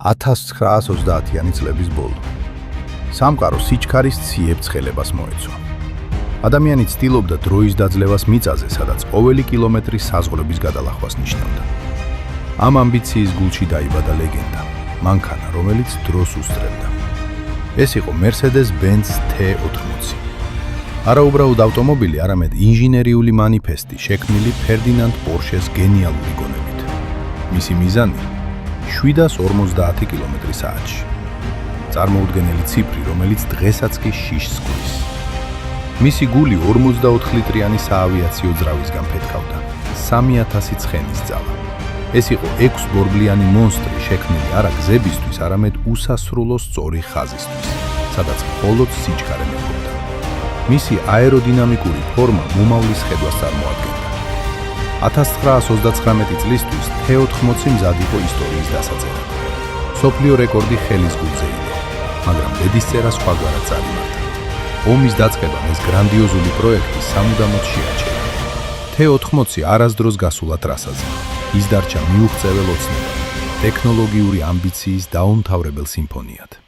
1930-იანი წლების ბოლო. სამყარო სიჩქარის ციებ ცხელებას მოეცვა. ადამიანი ცდილობდა დროის დაძლევას მიწაზე, სადაც ყოველი კილომეტრი საზღვრების გადალახვას ნიშნავდა. ამ ამბიციის გულში დაიბადა ლეგენდა, მანქანა, რომელიც დროს უსწრებდა. ეს იყო Mercedes-Benz T80. არაუბრალოდ ავტომობილი, არამედ ინჟინერიული მანიფესტი, შექმნილი ფერდინანდ პორშეს გენიალური გონებით. მისი მიზანი 750 კმ/სთ. წარმოუდგენელი ციფრი, რომელიც დღესაც კი შიშს გვრის. მისი გული 44 ლიტრიანი საავიაციო ძრავისგან ფეთქავდა, 3000 ცხენის ძალა. ეს იყო 6 ბორბლიანი მონსტრი, შექმნილი არა გზებისთვის, არამედ უსასრულო სწორი ხაზისთვის, სადაც მხოლოდ სიჩქარე მეფობდა. მისი აეროდინამიკური ფორმა მომავლის ხედვას წარმოადგენდა. 1929 წლისთვის T80 მზად იყო ისტორიის დასაწერად. მსოფლიო რეკორდი ხელის გულზე იყო, მაგრამ ბედისწერა სხვაგვარად წარიმართა. ომის დაწყებამ ეს გრანდიოზული პროექტი სამუდამოდ შეაჩერა. T80 არასდროს გასულა ტრასაზე. ის დარჩა მიუღწეველ ოცნებად, ტექნოლოგიური ამბიციის დაუმთავრებელ სიმფონიად.